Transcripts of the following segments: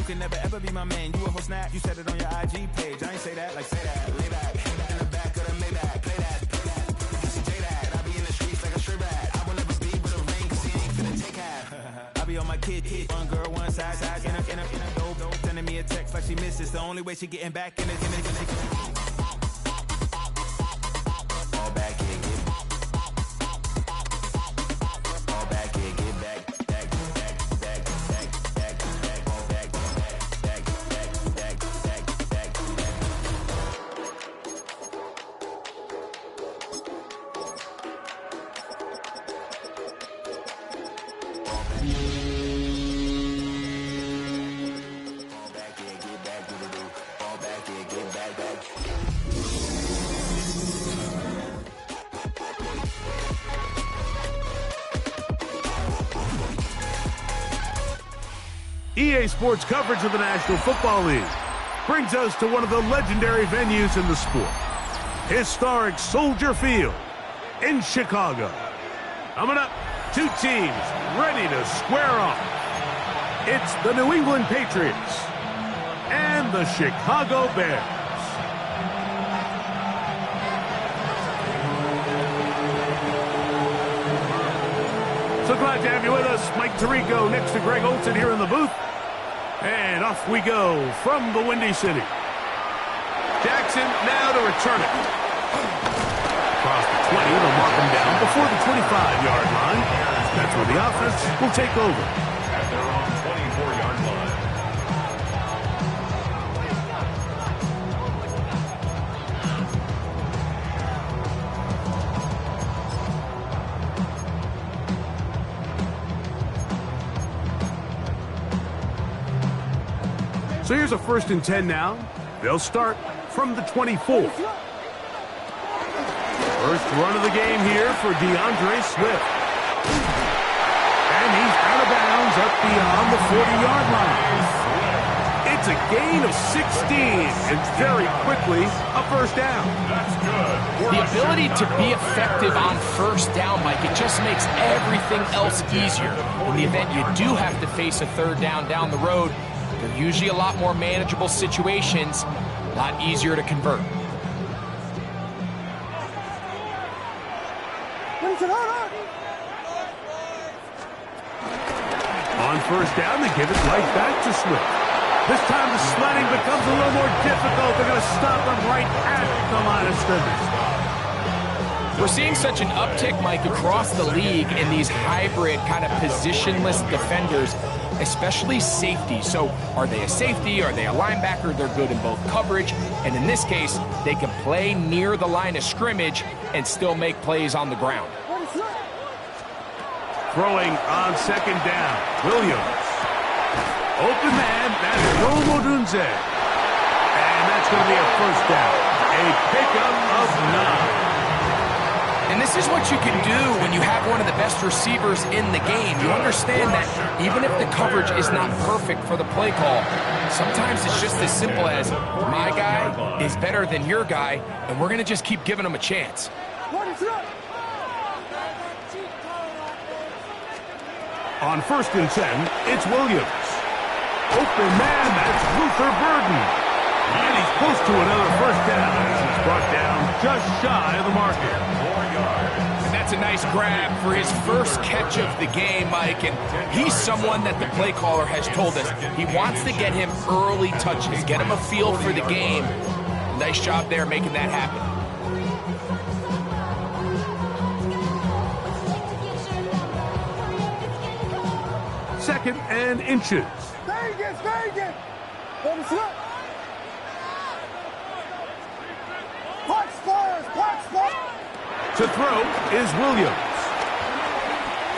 can never ever be my man. You a whole snap, you said it on your IG page. I ain't say that, like say that. Lay back, in the back of the Maybach. Play that, say that. I be in the streets like a straight rat. I will never be with a ring, cause he ain't finna take half. I be on my kid, one girl, one side, in a dope, sending me a text like she misses. The only way she getting back in it. All back in, all back in, get back. EA Sports coverage of the National Football League brings us to one of the legendary venues in the sport, historic Soldier Field in Chicago. Coming up, two teams ready to square off. It's the New England Patriots and the Chicago Bears. So glad to have you with us. Mike Tirico next to Greg Olsen here in the booth. And off we go from the Windy City. Jackson now to return it. Across the 20, they'll mark him down before the 25-yard line. That's where the offense will take over. At their own 24-yard line. So here's a 1st and 10 now. They'll start from the 24. First run of the game here for DeAndre Swift. And he's out of bounds up beyond the 40-yard line. It's a gain of 16 and very quickly a first down. That's good. The ability to be effective on first down, Mike, it just makes everything else easier. In the event you do have to face a third down the road, they're usually a lot more manageable situations, a lot easier to convert. On first down, they give it right back to Swift. This time the sledding becomes a little more difficult. They're going to stop him right at the line of scrimmage. We're seeing such an uptick, Mike, across the league in these hybrid kind of positionless defenders, especially safety. So are they a safety? Are they a linebacker? They're good in both coverage. And in this case, they can play near the line of scrimmage and still make plays on the ground. Throwing on second down, Williams. Open man, that's Rome Odunze. And that's going to be a first down. A pickup of 9. And this is what you can do when you have one of the best receivers in the game. You understand that even if the coverage is not perfect for the play call, sometimes it's just as simple as my guy is better than your guy, and we're going to just keep giving him a chance. On 1st and 10, it's Williams. Open man, that's Luther Burden. And he's close to another first down as he's brought down just shy of the marker. 4 yards. And that's a nice grab for his first catch of the game, Mike. And he's someone that the play caller has told us he wants to get him early touches, get him a feel for the game. Nice job there making that happen. Second and inches. Vegas! To throw is Williams.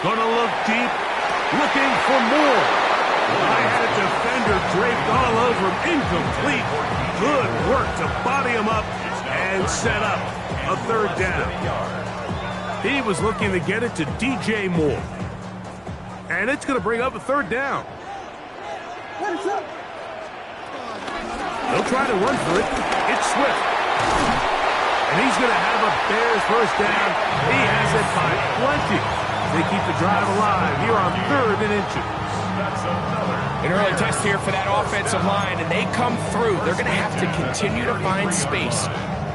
Gonna look deep, looking for more. I had a defender draped all over him, incomplete. Good work to body him up and set up a third down. He was looking to get it to DJ Moore. And it's going to bring up a third down. They'll try to run for it. It's Swift. And he's going to have a Bears first down. He has it by plenty. They keep the drive alive here on 3rd and inches. That's another. An early test here for that offensive line, and they come through. They're going to have to continue to find space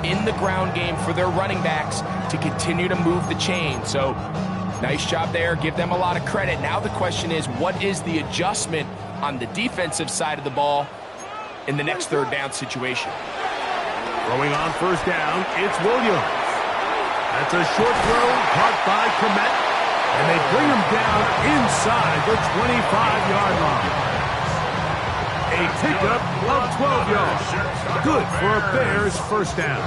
in the ground game for their running backs to continue to move the chain. So nice job there. Give them a lot of credit. Now the question is, what is the adjustment on the defensive side of the ball in the next third down situation? Throwing on first down, it's Williams. That's a short throw caught by Komet, and they bring him down inside the 25-yard line. A pickup of 12 yards. Good for a Bears first down.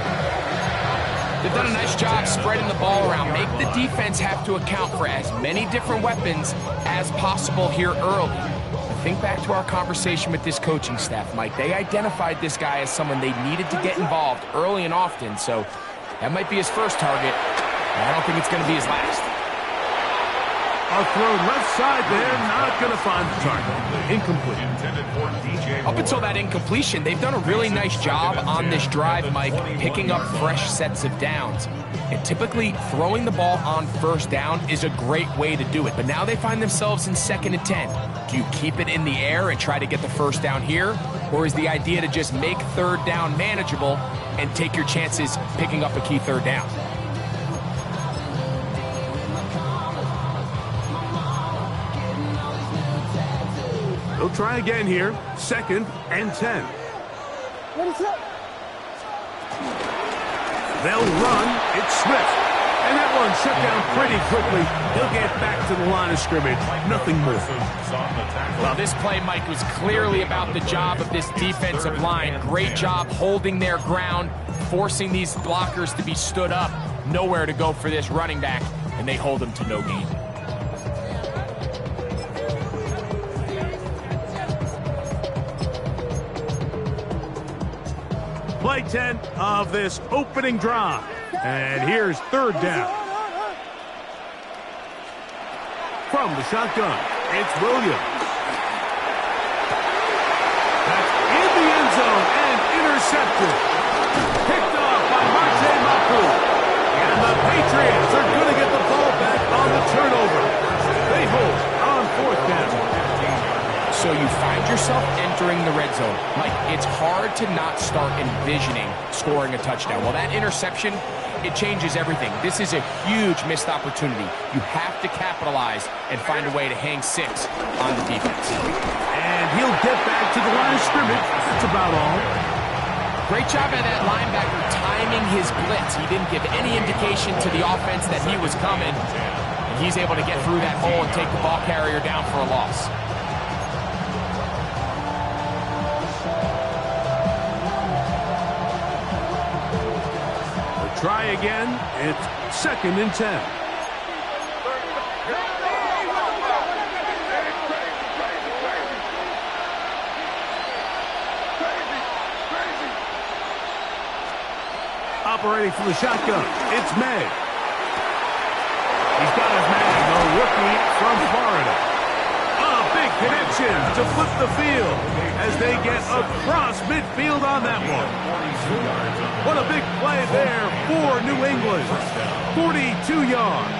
They've done a nice job spreading the ball around. Make the defense have to account for as many different weapons as possible here early. Think back to our conversation with this coaching staff, Mike. They identified this guy as someone they needed to get involved early and often, so that might be his first target, and I don't think it's going to be his last. A throw left side there, not going to find the target. Incomplete. Up until that incompletion, they've done a really nice job on this drive, Mike, picking up fresh sets of downs. And typically, throwing the ball on first down is a great way to do it. But now they find themselves in 2nd and 10. Do you keep it in the air and try to get the first down here? Or is the idea to just make third down manageable and take your chances picking up a key third down? They'll try again here. 2nd and 10. They'll run. It's Smith. And that one shut down pretty quickly. He'll get back to the line of scrimmage. Nothing more. Well, this play, Mike, was clearly about the job of this defensive line. Great job holding their ground, forcing these blockers to be stood up. Nowhere to go for this running back, and they hold him to no gain. Play 10 of this opening drive. And here's third down. From the shotgun, it's Williams. That's in the end zone and intercepted. Picked off by Marche Mapu. And the Patriots are going to get the ball back on the turnover. They hold on 4th down. So you find yourself entering the red zone. Mike, it's hard to not start envisioning scoring a touchdown. Well, that interception, it changes everything. This is a huge missed opportunity. You have to capitalize and find a way to hang 6 on the defense. And he'll get back to the line of scrimmage. That's about all. Great job by that linebacker timing his blitz. He didn't give any indication to the offense that he was coming. And he's able to get through that hole and take the ball carrier down for a loss. Try again. It's 2nd and 10. Operating from the shotgun, it's May. He's got his man, the rookie from Florida. A big connection to flip the field as they get across midfield on that one. What a big play there for New England. 42 yards.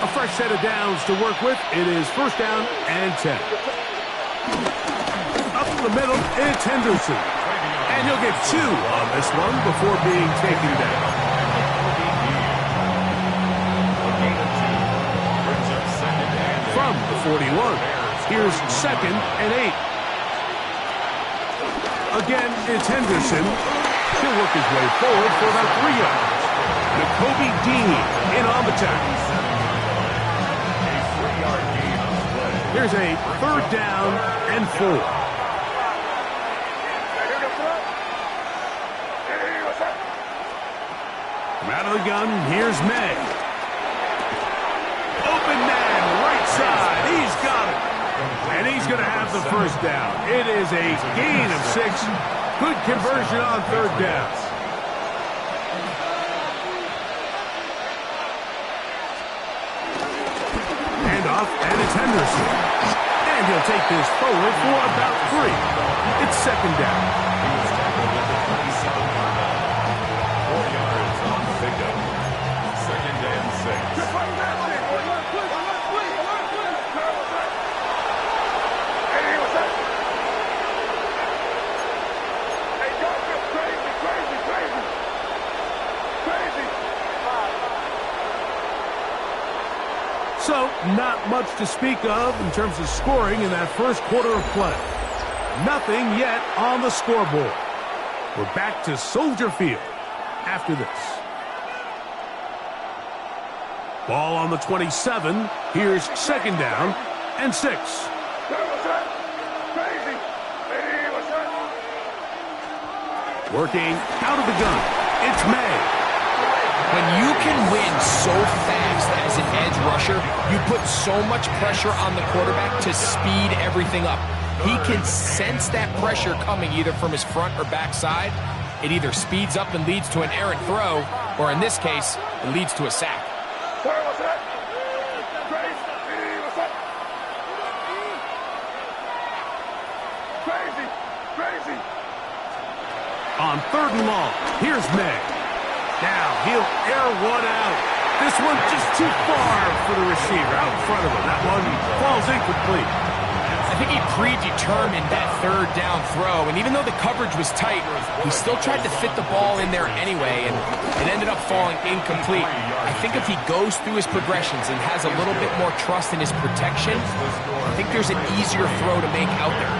A fresh set of downs to work with. It is 1st down and 10. Up the middle, it's Henderson. And he'll get 2 on this one before being taken down. From the 41, here's 2nd and 8. Again, it's Henderson. He'll work his way forward for about 3 yards. Nakobe Dean in on the tackle. Here's a 3rd down and 4. From out of the gun, here's May. Open man, right side. He's got it. And he's going to have the first down. It is a gain of 6. Good conversion on 3rd down. Hand off, and it's Henderson. And he'll take this forward for about 3. It's 2nd down. 4 yards on the pickup. 2nd and 6. not much to speak of in terms of scoring in that first quarter of play. Nothing yet on the scoreboard. We're back to Soldier Field after this. Ball on the 27. Here's second down and 6. Working out of the gun. It's May. When you can win so fast as an edge rusher, you put so much pressure on the quarterback to speed everything up. He can sense that pressure coming either from his front or back side. It either speeds up and leads to an errant throw, or in this case, it leads to a sack. On 3rd and long, here's May. Now he'll air one out. This one just too far for the receiver out in front of him. That one falls incomplete. I think he predetermined that 3rd down throw, and even though the coverage was tight, he still tried to fit the ball in there anyway, and it ended up falling incomplete. I think if he goes through his progressions and has a little bit more trust in his protection, I think there's an easier throw to make out there.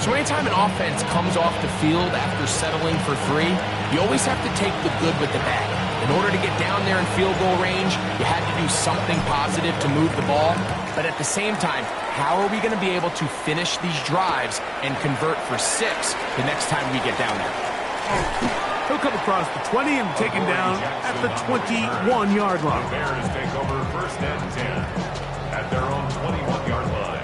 So anytime an offense comes off the field after settling for 3, you always have to take the good with the bad. In order to get down there in field goal range, you had to do something positive to move the ball. But at the same time, how are we going to be able to finish these drives and convert for 6 the next time we get down there? He'll come across the 20 and taken down at the 21-yard line. The Bears take over 1st and 10 at their own 21-yard line.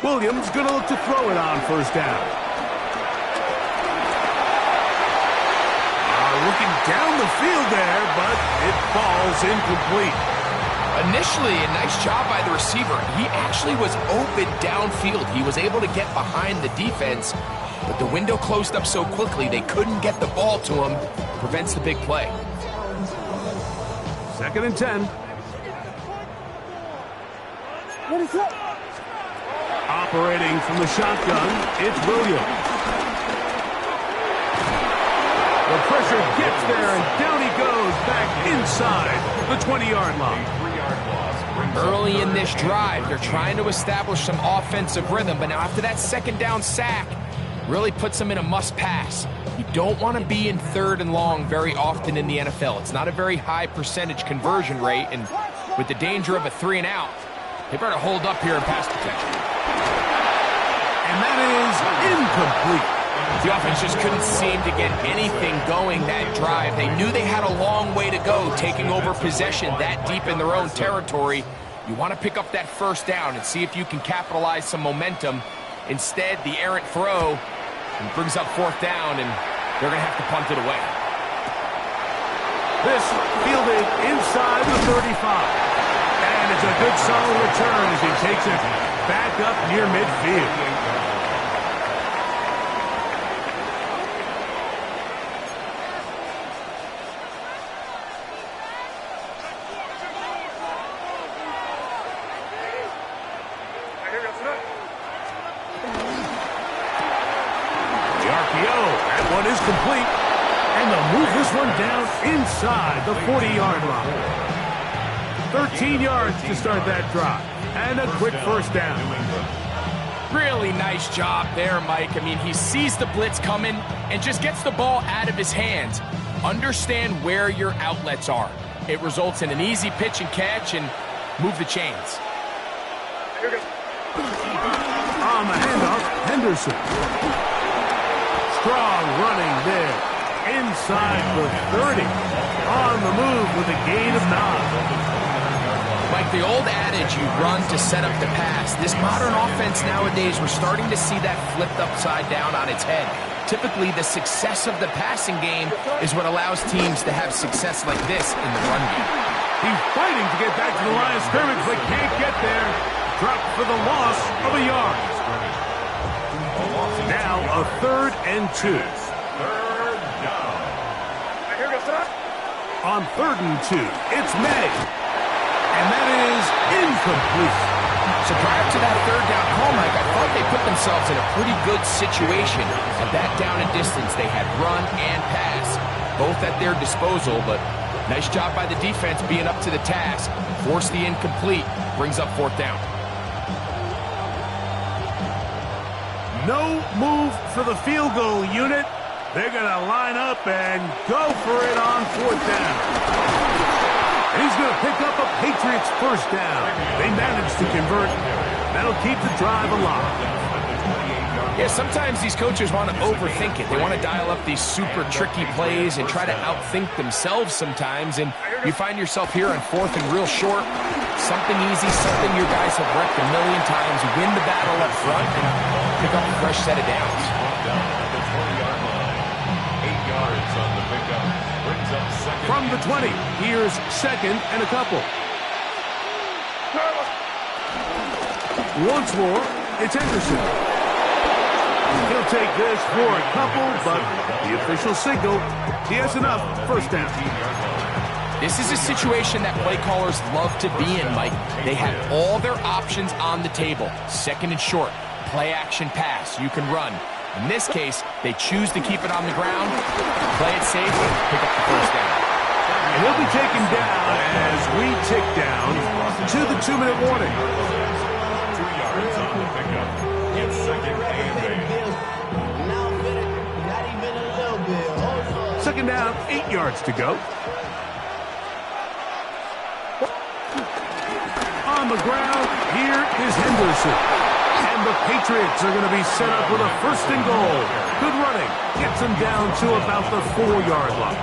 Williams going to look to throw it on 1st down. Looking down the field there, but it falls incomplete. Initially, a nice job by the receiver. He actually was open downfield. He was able to get behind the defense, but the window closed up so quickly they couldn't get the ball to him. Prevents the big play. 2nd and 10. What is up? Operating from the shotgun, it's Williams. The pressure gets there, and down he goes back inside the 20-yard line. Early in this drive, they're trying to establish some offensive rhythm, but now after that 2nd down sack, really puts them in a must-pass. You don't want to be in 3rd and long very often in the NFL. It's not a very high percentage conversion rate, and with the danger of a 3 and out, they better hold up here in pass protection. And that is incomplete. The offense just couldn't seem to get anything going that drive. They knew they had a long way to go taking over possession that deep in their own territory. You want to pick up that 1st down and see if you can capitalize some momentum. Instead, the errant throw brings up 4th down, and they're going to have to punt it away. This fielded inside the 35. And it's a good solid return as he takes it back up near midfield. Is complete, and they'll move this one down inside the 40-yard line. 13 yards to start that drive, and a quick 1st down. Really nice job there, Mike. I mean, he sees the blitz coming and just gets the ball out of his hands. Understand where your outlets are. It results in an easy pitch and catch and move the chains. On the handoff, Henderson. Strong running there, inside the 30, on the move with a gain of 9. Like the old adage, you run to set up the pass. This modern offense nowadays, we're starting to see that flipped upside down on its head. Typically, the success of the passing game is what allows teams to have success like this in the run game. He's fighting to get back to the line of scrimmage, but can't get there. Dropped for the loss of a yard. Now a 3rd and 2. Third down. On 3rd and 2, it's May. And that is incomplete. So prior to that 3rd down call, Mike, I thought they put themselves in a pretty good situation. At that down and distance, they had run and pass, both at their disposal, but nice job by the defense being up to the task. Force the incomplete, brings up 4th down. No move for the field goal unit. They're going to line up and go for it on 4th down. And he's going to pick up a Patriots 1st down. They managed to convert. That'll keep the drive alive. Yeah, sometimes these coaches want to overthink it. They want to dial up these super tricky plays and try to outthink themselves sometimes. And you find yourself here on 4th and real short. Something easy, something your guys have wrecked a million times. Win the battle up front and pick up a fresh set of downs. Down at the 20-yard line. 8 yards on the pickup. Brings up second. From the 20, here's 2nd and a couple. Once more, it's Henderson. He'll take this for a couple, but the official signal, he has enough. 1st down. This is a situation that play callers love to be in, Mike. They have all their options on the table. 2nd and short, play action pass, you can run. In this case, they choose to keep it on the ground, play it safe, pick up the 1st down. And he'll be taken down as we tick down to the 2-minute warning. 2 yards on the pickup. It's 2nd and 8. 2nd down, 8 yards to go. On the ground, here is Henderson. And the Patriots are going to be set up with a 1st and goal. Good running. Gets them down to about the 4-yard line.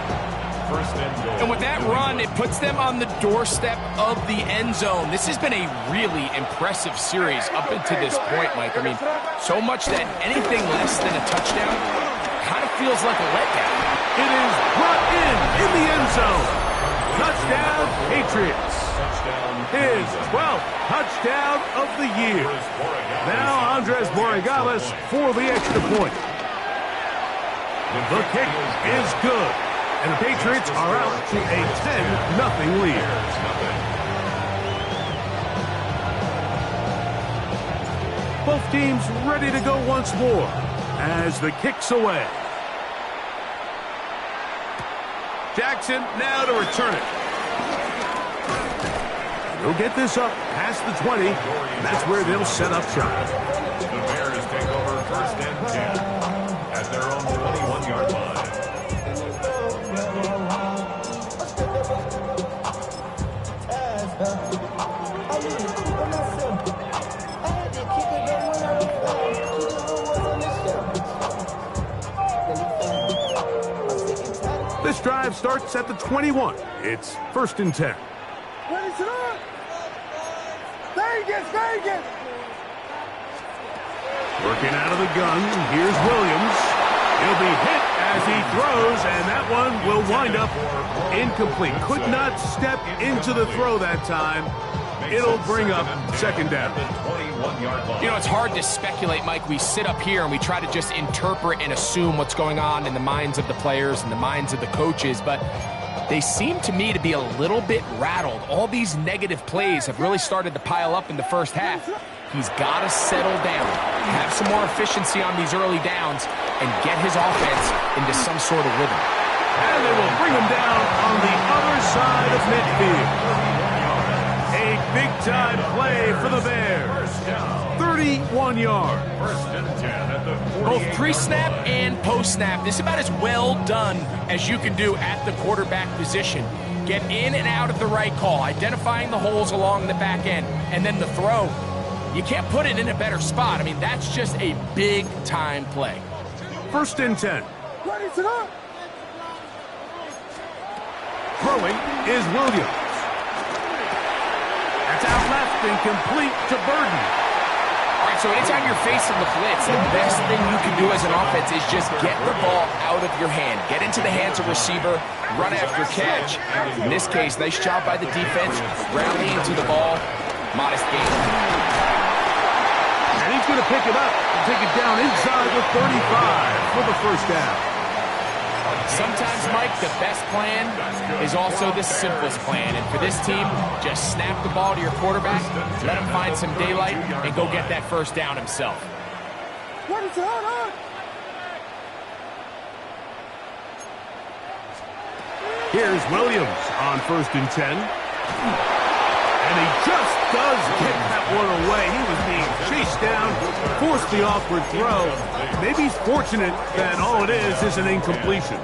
1st and goal. And with that run, it puts them on the doorstep of the end zone. This has been a really impressive series up until this point, Mike. I mean, so much that anything less than a touchdown kind of feels like a letdown. It is brought in the end zone. Touchdown, Patriots. His 12th touchdown of the year. Now Andres Borregales for the extra point. The kick is good. And the Patriots are out to a 10-0 lead. Both teams ready to go once more as the kick's away. Jackson now to return it. He'll get this up past the 20. That's where they'll set up shop. The Bears take over 1st and 10 at their own 21-yard line. This drive starts at the 21. It's 1st and 10. Vegas! Working out of the gun, here's Williams. He'll be hit as he throws, and that one will wind up incomplete. Could not step into the throw that time. It'll bring up 2nd down. You know, it's hard to speculate, Mike. We sit up here and we try to just interpret and assume what's going on in the minds of the players and the minds of the coaches, but they seem to me to be a little bit rattled. All these negative plays have really started to pile up in the first half. He's got to settle down, have some more efficiency on these early downs, and get his offense into some sort of rhythm. And they will bring him down on the other side of midfield. A big-time play for the Bears. 31 yards. 1st and 10 at the 48. Both pre-snap and post-snap. This is about as well done as you can do at the quarterback position. Get in and out of the right call, identifying the holes along the back end, and then the throw. You can't put it in a better spot. I mean, that's just a big-time play. 1st and 10. Throwing is Williams. That's out left and complete to Burden. All right, so anytime you're facing the blitz, the best thing you can do as an offense is just get the ball out of your hand. Get into the hands of receiver, run after catch. In this case, nice job by the defense, rallying to the ball, modest gain. And he's going to pick it up and take it down inside the 35 for the first down. Sometimes, Mike, the best plan is also the simplest plan. And for this team, just snap the ball to your quarterback, let him find some daylight, and go get that first down himself. What is on? Here's Williams on 1st and 10. And he just does kick that one away. He was being chased down, forced the awkward throw. Maybe he's fortunate that all it is an incompletion.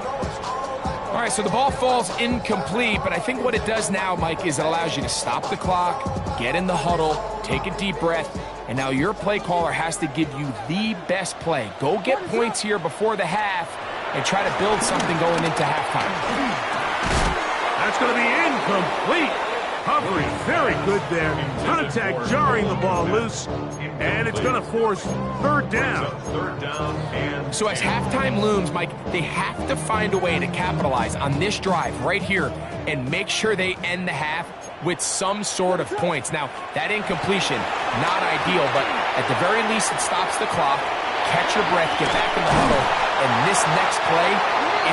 All right, so the ball falls incomplete, but I think what it does now, Mike, is it allows you to stop the clock, get in the huddle, take a deep breath, and now your play caller has to give you the best play. Go get points here before the half and try to build something going into halftime. That's going to be incomplete. Hovering very good there. Contact jarring the ball loose, and it's going to force 3rd down. So as halftime looms, Mike, they have to find a way to capitalize on this drive right here and make sure they end the half with some sort of points. Now, that incompletion, not ideal, but at the very least it stops the clock. Catch your breath, get back in the huddle, and this next play,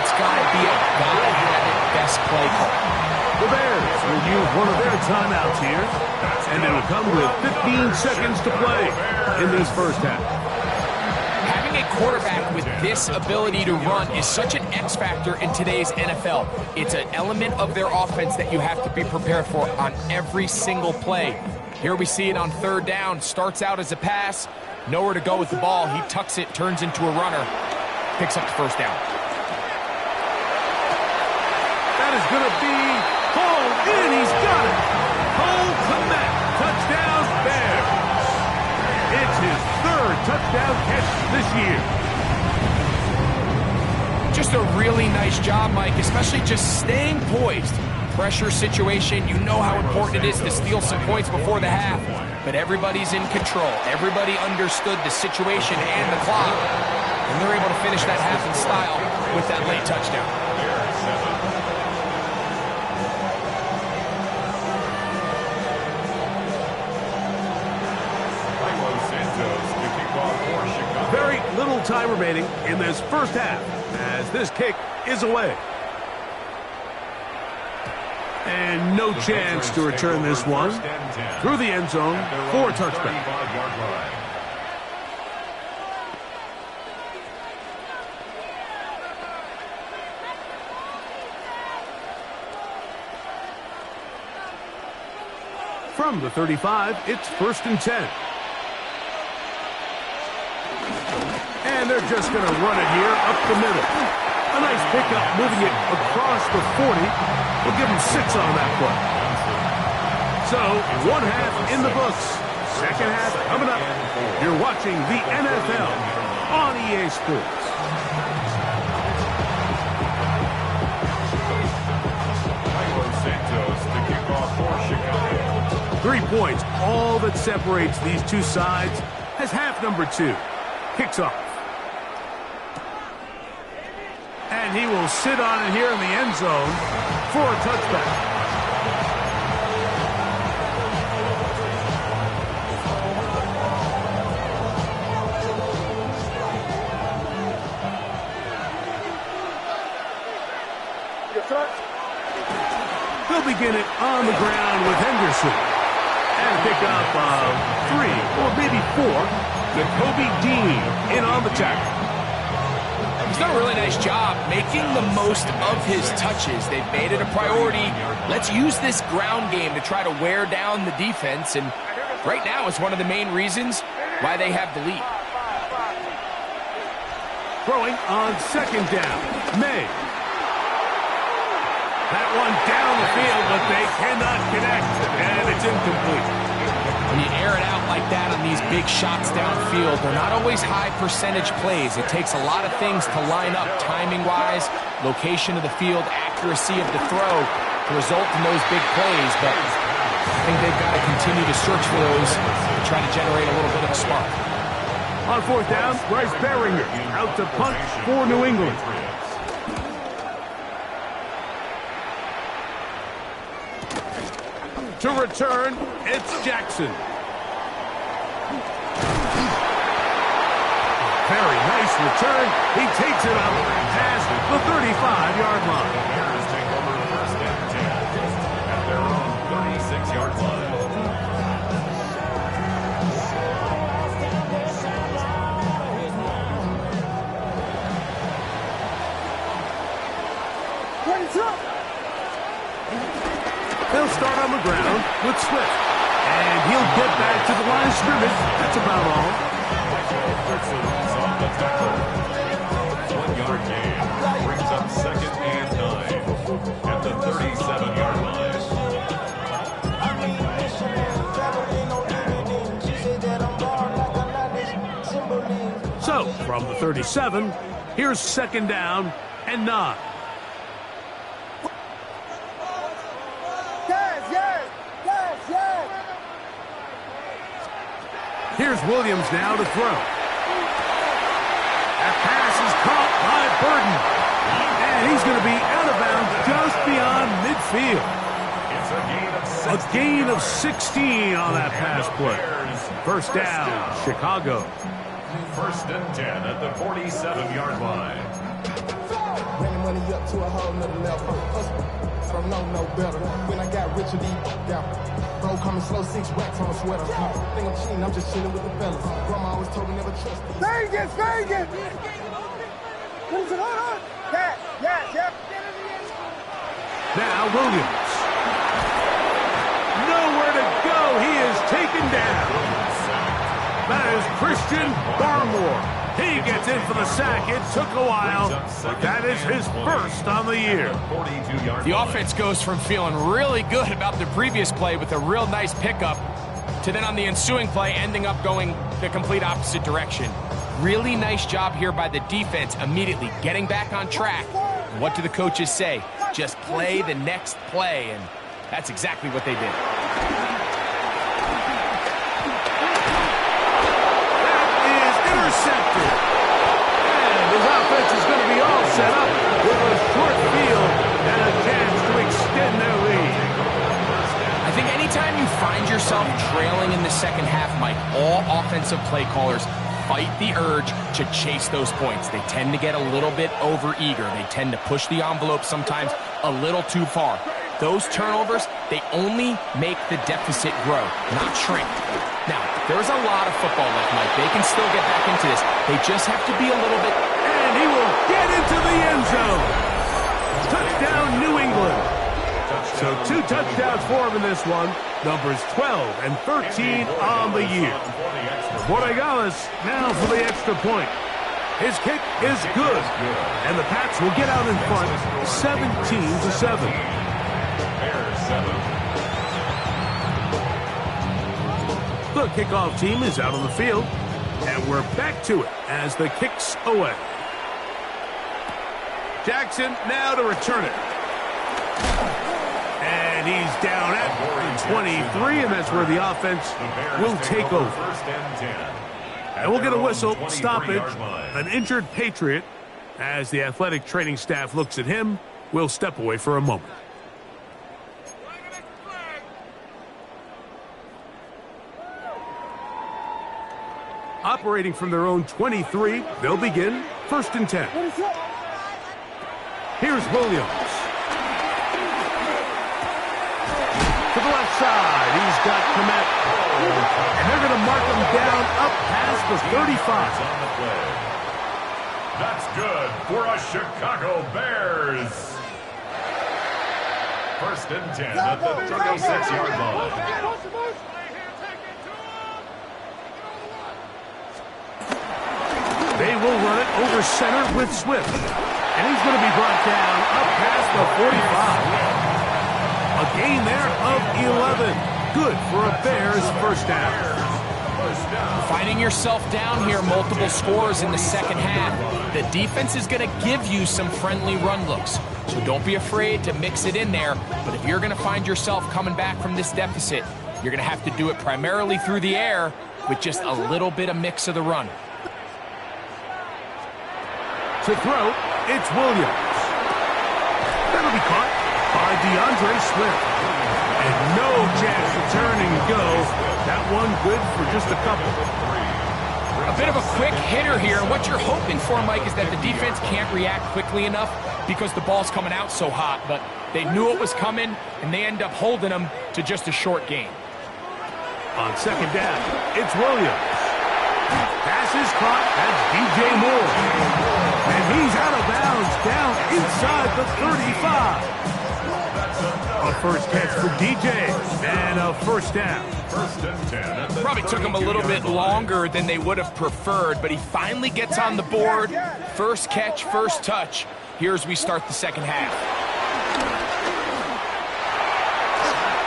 it's got to be a gotta-have-it best play call. The Bears will use one of their timeouts here, and it'll come with 15 seconds to play in this first half. Having a quarterback with this ability to run is such an X factor in today's NFL. It's an element of their offense that you have to be prepared for on every single play. Here we see it on 3rd down. Starts out as a pass, nowhere to go with the ball. He tucks it, turns into a runner, picks up the first down. That is going to be hauled in. He's got it. Cole Kmet, touchdown Bears. It's his 3rd touchdown catch this year. Just a really nice job, Mike, especially just staying poised. Pressure situation, you know how important it is to steal some points before the half, but everybody's in control. Everybody understood the situation and the clock, and they're able to finish that half in style with that late touchdown. Very little time remaining in this first half as this kick is away. And no chance to return this one through the end zone for a touchback. From the 35, it's 1st and 10. And they're just going to run it here up the middle. A nice pickup, moving it across the 40. We'll give them 6 on that play. So, 1 half in the books. Second half coming up. You're watching the NFL on EA Sports. Santos to kick off for Chicago. 3 points, all that separates these two sides as half number 2 kicks off. And he will sit on it here in the end zone for a touchback. They'll begin it on the ground with Henderson. And pick up 3 or maybe 4. Jacoby Dean in on the tackle. He's done a really nice job making the most of his touches. They've made it a priority. Let's use this ground game to try to wear down the defense. And right now it's one of the main reasons why they have the lead. Throwing on 2nd down. May. That one down the field, but they cannot connect, and it's incomplete. When you air it out like that on these big shots downfield, they're not always high percentage plays. It takes a lot of things to line up timing-wise, location of the field, accuracy of the throw to result in those big plays, but I think they've got to continue to search for those to try to generate a little bit of a spark. On 4th down, Bryce Baringer out to punt for New England. To return, it's Jackson. Very nice return. He takes it up past the 35-yard line. The Bears take over first and 10 at their own 36-yard line. They'll start on the ground with Swift. And he'll get back to the line of scrimmage. That's about all. Off the tackle. 1-yard gain. Brings up second and 9 at the 37-yard line. So, from the 37, here's second down and 9. Here's Williams now to throw. That pass is caught by Burden. And he's going to be out of bounds just beyond midfield. It's a gain of 16. A gain of 16 on that pass play. First down, Chicago. First and 10 at the 47-yard line. Running money up to a whole nother level. From no better. When I got Richard E. down. Bro coming slow, 6 racks on a sweater. Think I'm cheating, I'm just chilling with the fellas. Grandma always told me never trust me. Vegas! What is it? Hold on! Yeah. Now Williams. Nowhere to go. He is taken down. That is Christian Barmore. He gets in for the sack. It took a while, but that is his first on the year. The offense goes from feeling really good about the previous play with a real nice pickup to then on the ensuing play ending up going the complete opposite direction. Really nice job here by the defense immediately getting back on track. And what do the coaches say? Just play the next play, and that's exactly what they did. Intercepted. And his offense is going to be all set up with a short field and a chance to extend their lead. I think anytime you find yourself trailing in the second half, Mike, all offensive play callers fight the urge to chase those points. They tend to get a little bit overeager. They tend to push the envelope sometimes a little too far. Those turnovers, they only make the deficit grow, not shrink. Now, there's a lot of football left, Mike. They can still get back into this. They just have to be a little bit... And he will get into the end zone. Touchdown, New England. So 2 touchdowns for him in this one. Numbers 12 and 13 on the year. Borregales now for the extra point. His kick is good. And the Pats will get out in front 17-7. The kickoff team is out on the field, and we're back to it as the kick's away. Jackson now to return it. And he's down at the 23, and that's where the offense will take over. And we'll get a whistle, stoppage, an injured Patriot. As the athletic training staff looks at him, we'll step away for a moment. Operating from their own 23, they'll begin first and 10. Here's Williams. To the left side, he's got Kmet. And they're going to mark him down up past the 35. That's good for a Chicago Bears. First and 10 at the 36-yard line. They will run it over center with Swift. And he's going to be brought down up past the 45. A gain there of 11. Good for a Bears first down. Finding yourself down here, multiple scores in the second half. The defense is going to give you some friendly run looks. So don't be afraid to mix it in there. But if you're going to find yourself coming back from this deficit, you're going to have to do it primarily through the air with just a little bit of mix of the run. To throw, it's Williams. That'll be caught by DeAndre Swift. And no chance to turn and go. That one good for just a couple. A bit of a quick hitter here. What you're hoping for, Mike, is that the defense can't react quickly enough because the ball's coming out so hot. But they knew it was coming, and they end up holding them to just a short gain. On second down, it's Williams. Pass is caught. That's DJ Moore. And he's out of bounds down inside the 35. A first catch for DJ, and a first down. First and 10. Probably took him a little bit longer than they would have preferred, but he finally gets on the board. First catch, first touch. Here as we start the second half.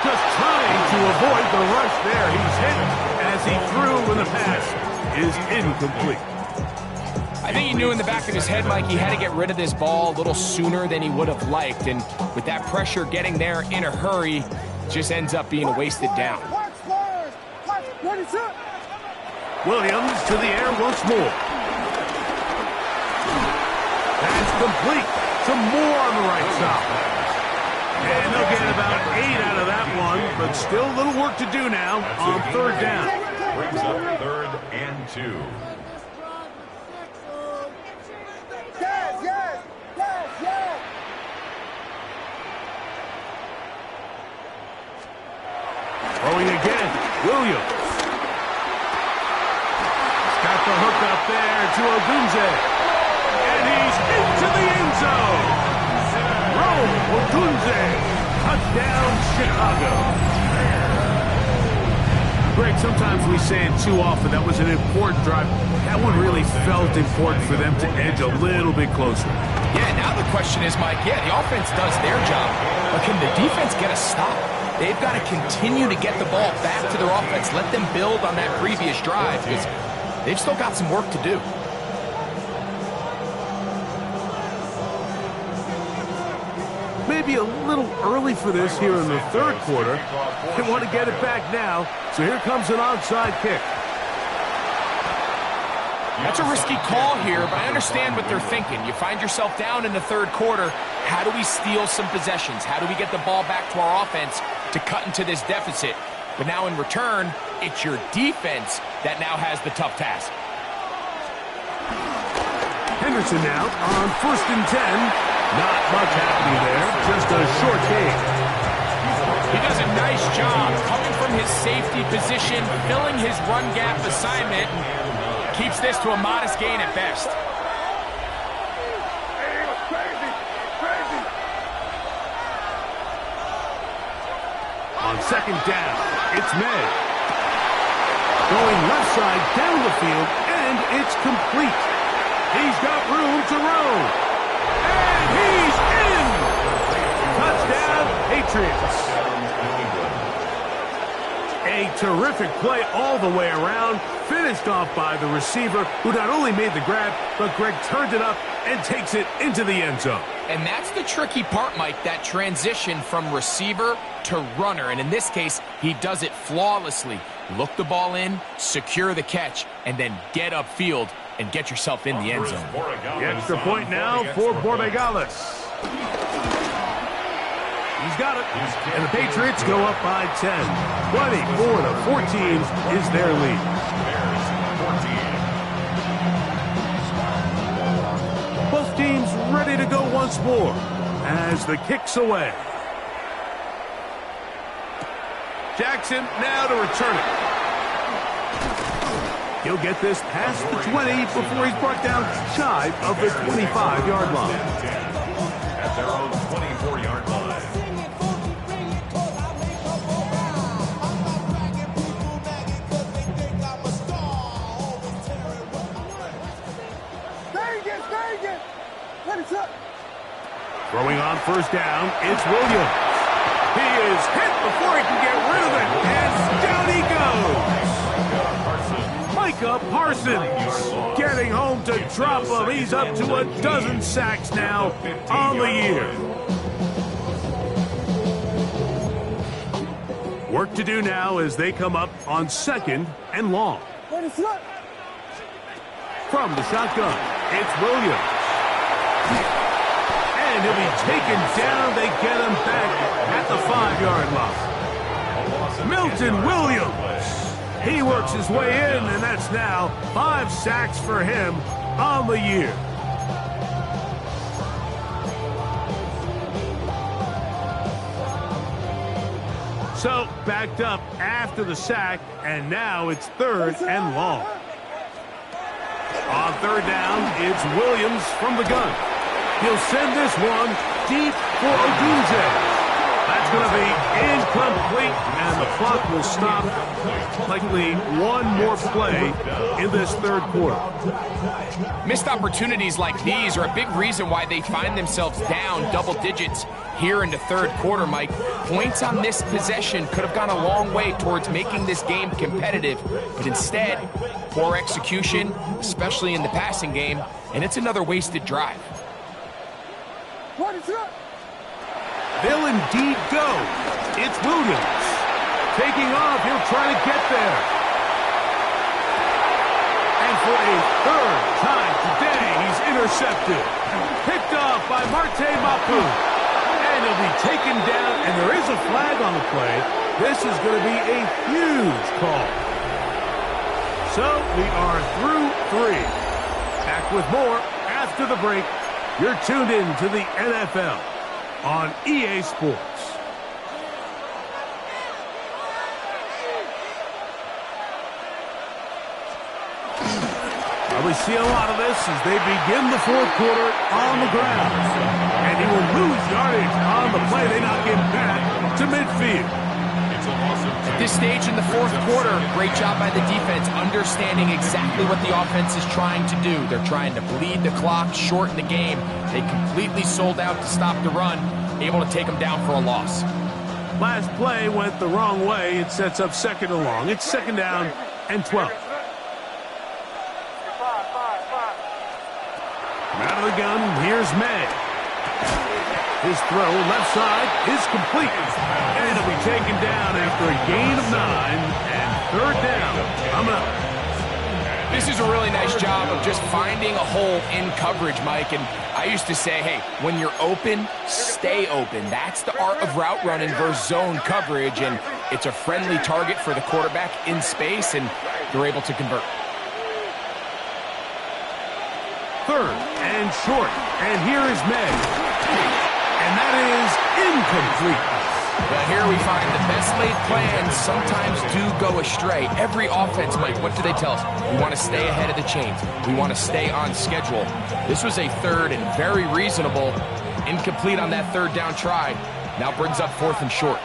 Just trying to avoid the rush there. He's hit as he threw when the pass is incomplete. I think he knew in the back of his head, Mike, he had to get rid of this ball a little sooner than he would have liked. And with that pressure getting there in a hurry, just ends up being a wasted down. Williams to the air once more. That's complete. Some more on the right side. And they'll get about 8 out of that one, but still a little work to do now on third down. Brings up third and 2. Throwing again, Williams. He's got the hook up there to Odunze. And he's into the end zone. Rome Odunze. Touchdown, Chicago. Greg, sometimes we say it too often. That was an important drive. That one really felt important for them to edge a little bit closer. Yeah, now the question is, Mike, the offense does their job, but can the defense get a stop? They've got to continue to get the ball back to their offense. Let them build on that previous drive because they've still got some work to do. Maybe a little early for this here in the third quarter. They want to get it back now, so here comes an onside kick. That's a risky call here, but I understand what they're thinking. You find yourself down in the third quarter. How do we steal some possessions? How do we get the ball back to our offense to cut into this deficit? But now in return, it's your defense that now has the tough task. Henderson now on 1st and 10. Not much happening there, just a short gain. He does a nice job coming from his safety position, filling his run gap assignment, and keeps this to a modest gain at best. On second down, it's May. Going left side down the field, and it's complete. He's got room to roam. And he's in! Touchdown, Patriots. A terrific play all the way around, finished off by the receiver, who not only made the grab, but Greg turned it up and takes it into the end zone. And that's the tricky part, Mike, that transition from receiver to runner. And in this case, he does it flawlessly. Look the ball in, secure the catch, and then get upfield and get yourself in the end zone. The extra point now for Borregales. He's got it. And the Patriots go up by 10. 24-14 is their lead. Both teams ready to go once more as the kick's away. Jackson now to return it. He'll get this past the 20 before he's brought down shy of the 25-yard line. At their own 24-yard line. Throwing on first down, it's Williams. He is hit before he can get rid of it, and down he goes. Micah Parsons getting home to drop him. He's up to a dozen sacks now on the year. Work to do now as they come up on 2nd and long. From the shotgun, it's Williams. And he'll be taken down. They get him back at the 5-yard line. Milton Williams. He works his way in, and that's now 5 sacks for him on the year. So, backed up after the sack, and now it's 3rd and long. On 3rd down, it's Williams from the gun. He'll send this one deep for Odunze. That's going to be incomplete, and the clock will stop. Likely one more play in this 3rd quarter. Missed opportunities like these are a big reason why they find themselves down double digits here in the 3rd quarter, Mike. Points on this possession could have gone a long way towards making this game competitive, but instead, poor execution, especially in the passing game, and it's another wasted drive. They'll indeed go. It's Williams. Taking off, he'll try to get there. And for a 3rd time today, he's intercepted. Picked off by Marte Mapu. And he'll be taken down, and there is a flag on the play. This is going to be a huge call. So we are through 3. Back with more after the break. You're tuned in to the NFL on EA Sports. Well, we see a lot of this as they begin the 4th quarter on the ground. And he will lose yardage on the play. They knock him back to midfield. At this stage in the 4th quarter, great job by the defense, understanding exactly what the offense is trying to do. They're trying to bleed the clock, shorten the game. They completely sold out to stop the run, able to take them down for a loss. Last play went the wrong way. It sets up 2nd and long. It's 2nd down and 12. Out of the gun, here's May. His throw left side is complete. And it'll be taken down after a gain of 9 and 3rd down. Coming up. This is a really nice job of just finding a hole in coverage, Mike. And I used to say, hey, when you're open, stay open. That's the art of route running versus zone coverage. And it's a friendly target for the quarterback in space, and they're able to convert. 3rd and short. And here is May. And that is incomplete. Well, here we find the best laid plans sometimes do go astray. Every offense, Mike, what do they tell us? We want to stay ahead of the chains. We want to stay on schedule. This was a 3rd and very reasonable. Incomplete on that 3rd down try. Now brings up 4th and short.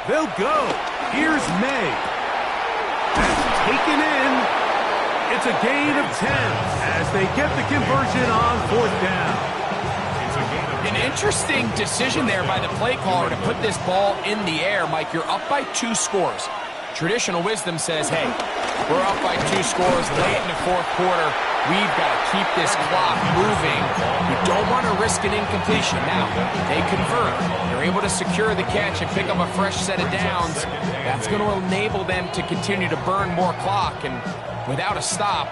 They'll go. Here's May. That's taken in. It's a gain of 10 as they get the conversion on 4th down. An interesting decision there by the play caller to put this ball in the air. Mike, you're up by 2 scores. Traditional wisdom says, hey, we're up by 2 scores late in the 4th quarter. We've got to keep this clock moving. We don't want to risk an incompletion. Now, they convert. They're able to secure the catch and pick up a fresh set of downs. That's going to enable them to continue to burn more clock. And without a stop,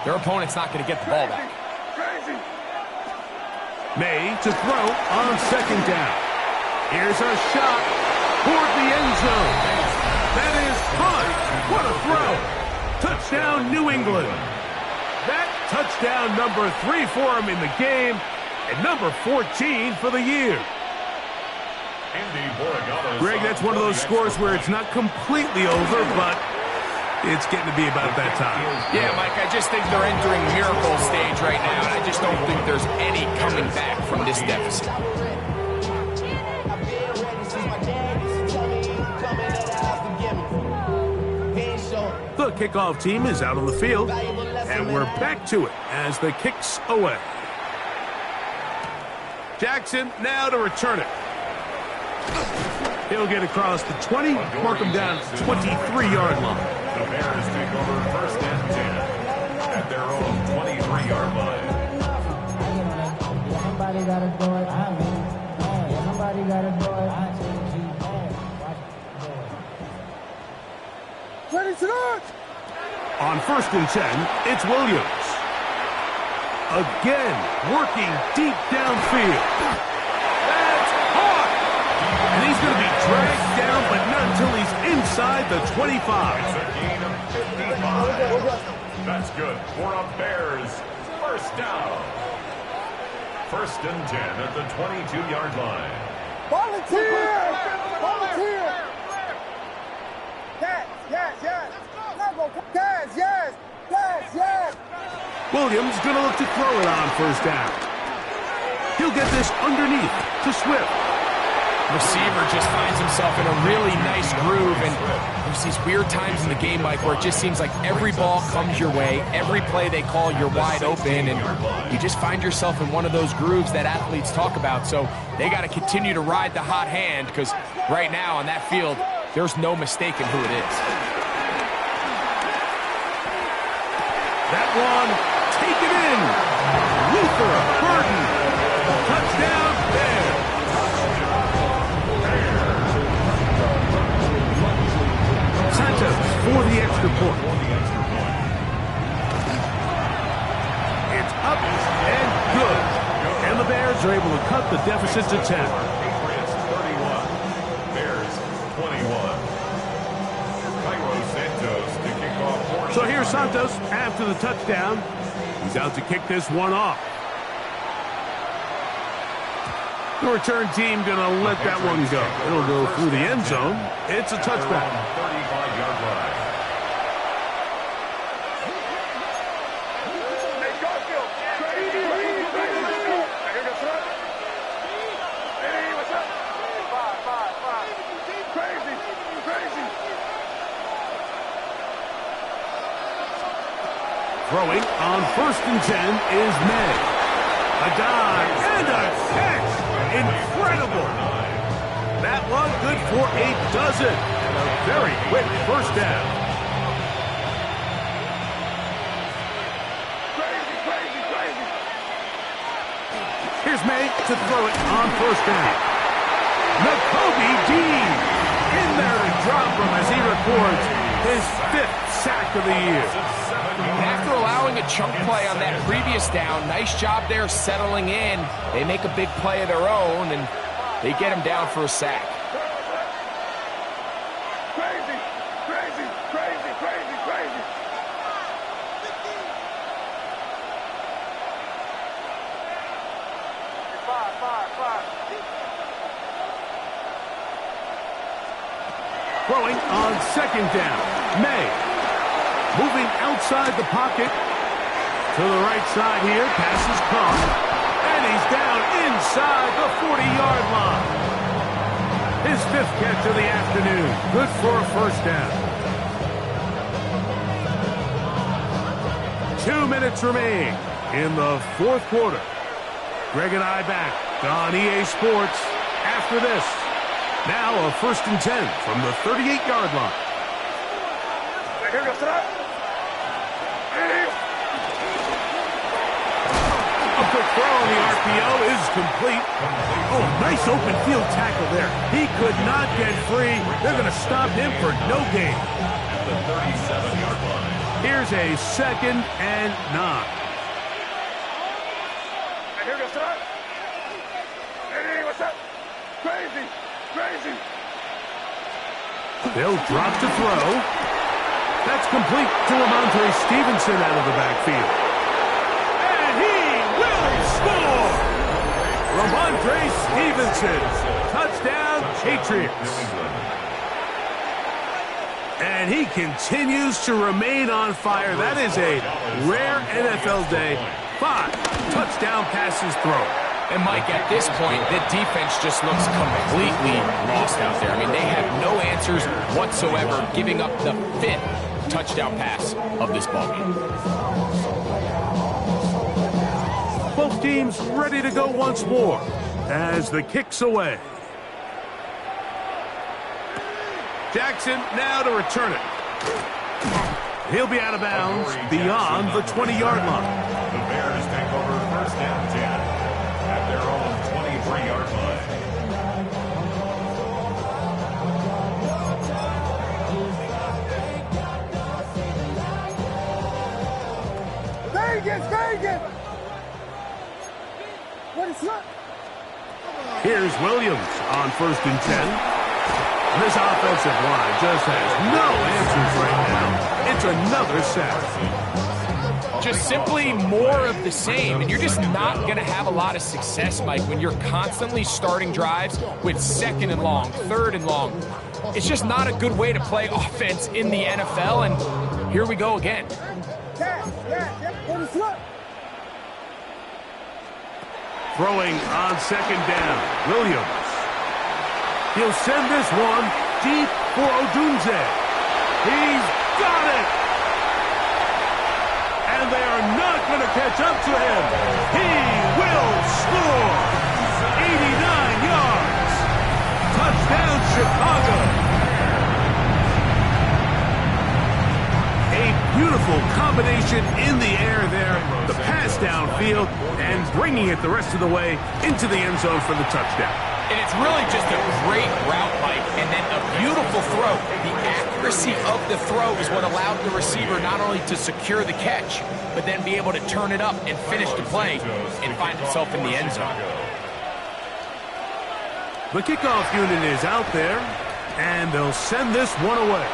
their opponent's not going to get the ball back. May to throw on 2nd down. Here's a shot toward the end zone. That is high. What a throw. Touchdown, New England. That touchdown number 3 for him in the game, and number 14 for the year. Greg, that's one of those scores where it's not completely over, but it's getting to be about that time. Yeah, Mike, I just think they're entering miracle stage right now, and I just don't think there's any coming back from this deficit. The kickoff team is out on the field, and we're back to it as the kick's away. Jackson now to return it. He'll get across the 20, mark him down at the 23-yard line. The Bears take over 1st and 10 at their own 23-yard line. Somebody got to do it. Somebody got to do it. On 1st and 10, it's Williams. Again, working deep downfield. That's caught! And he's going to be dragged down, but not until he's inside the 25. It's a gain of 55. That's good for a Bears first down. First and 10 at the 22-yard line. Volunteer! Volunteer! Yes, yes, yes. Yes, yes, yes, yes. Williams going to look to throw it on first down. He'll get this underneath to Swift. Receiver just finds himself in a really nice groove, and there's these weird times in the game, Mike, where it just seems like every ball comes your way, every play they call, you're wide open, and you just find yourself in one of those grooves that athletes talk about. So they got to continue to ride the hot hand, because right now on that field, there's no mistaking who it is. That one, taken in. Luther Burden. Touchdown, Bears. Santos for the extra point. It's up and good. And the Bears are able to cut the deficit to 10. Patriots 31, Bears 21. Cairo Santos to kick off. So here's Santos after the touchdown. He's out to kick this one off. The return team going to let that one go. It'll go through the end zone. It's a touchback. 35-yard line. Throwing on first and 10 is May. A dive and a catch. Incredible. That one good for a dozen. And a very quick first down. Here's May to throw it on first down. Nakobe Dean in there to drop him as he records his 5th sack of the year. And after allowing a chunk play on that previous down, nice job there settling in. They make a big play of their own, and they get him down for a sack. Crazy, crazy, crazy, crazy, crazy. Five. Throwing on second down. May. Moving outside the pocket. To the right side here. Pass is caught. And he's down inside the 40-yard line. His 5th catch of the afternoon. Good for a first down. 2 minutes remain in the 4th quarter. Greg and I back on EA Sports after this. Now a first and 10 from the 38-yard line. Here goes that. A quick throw on the RPO is complete. Oh, nice open field tackle there. He could not get free. They're going to stop him for no gain. At the 37-yard line. Here's a 2nd and 9. Here goes that. Hey, what's up? Crazy, crazy. They'll drop to throw. That's complete to Ramondre Stevenson out of the backfield. And he will score! Ramondre Stevenson. Touchdown, Patriots. And he continues to remain on fire. That is a rare NFL day. 5 touchdown passes thrown. And Mike, at this point, the defense just looks completely lost out there. I mean, they have no answers whatsoever, giving up the 5th touchdown pass of this ballgame. Both teams ready to go once more as the kick's away. Jackson now to return it. He'll be out of bounds beyond the 20-yard line. The Bears take over first and 10 at their own 23-yard line. Vegas, Vegas! Here's Williams on 1st and 10. This offensive line just has no answers right now. It's another sack. Just simply more of the same, and you're just not going to have a lot of success, Mike, when you're constantly starting drives with 2nd and long, 3rd and long. It's just not a good way to play offense in the NFL, and here we go again. Throwing on 2nd down, Williams. He'll send this one deep for Odunze. He's got it! And they are not going to catch up to him. He will score! 89 yards! Touchdown, Chicago! A beautiful combination in the air there. The pass downfield and bringing it the rest of the way into the end zone for the touchdown. And it's really just a great route, Mike, and then a beautiful throw. The accuracy of the throw is what allowed the receiver not only to secure the catch, but then be able to turn it up and finish the play and find himself in the end zone. The kickoff unit is out there, and they'll send this one away.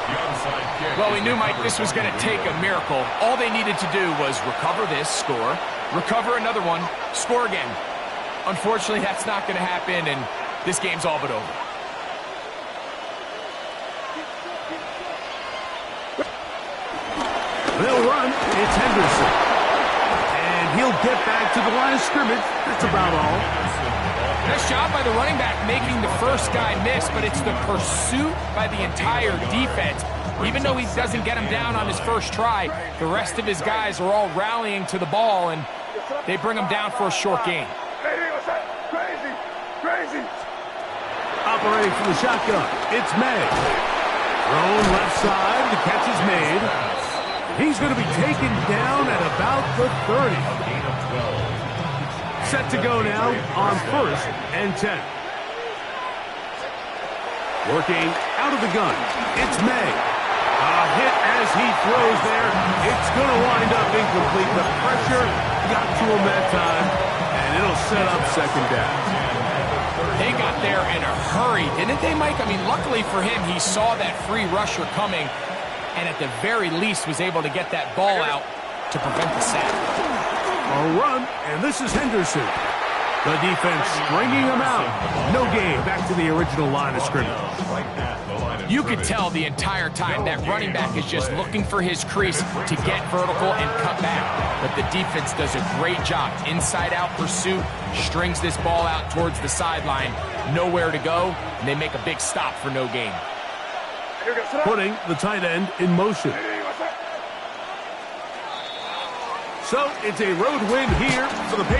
Well, we knew, Mike, this was going to take a miracle. All they needed to do was recover this, score, recover another one, score again. Unfortunately, that's not going to happen, and this game's all but over. They'll run. It's Henderson. And he'll get back to the line of scrimmage. That's about all. Nice job by the running back making the first guy miss, but it's the pursuit by the entire defense. Even though he doesn't get him down on his first try, the rest of his guys are all rallying to the ball, and they bring him down for a short gain. Operating from the shotgun, it's May. Thrown left side, the catch is made. He's going to be taken down at about the 30. Set to go now on 1st and 10. Working out of the gun, it's May. A hit as he throws there. It's going to wind up incomplete. The pressure got to him that time, and it'll set up 2nd down. They got there in a hurry, didn't they, Mike? I mean, luckily for him, he saw that free rusher coming, and at the very least was able to get that ball out to prevent the sack. A run, and this is Henderson. The defense stringing him out. No gain, back to the original line of scrimmage. You could tell the entire time that running back is just looking for his crease to get vertical and cut back. But the defense does a great job. Inside-out pursuit, strings this ball out towards the sideline. Nowhere to go, and they make a big stop for no gain. Putting the tight end in motion. So it's a road win here for the Patriots.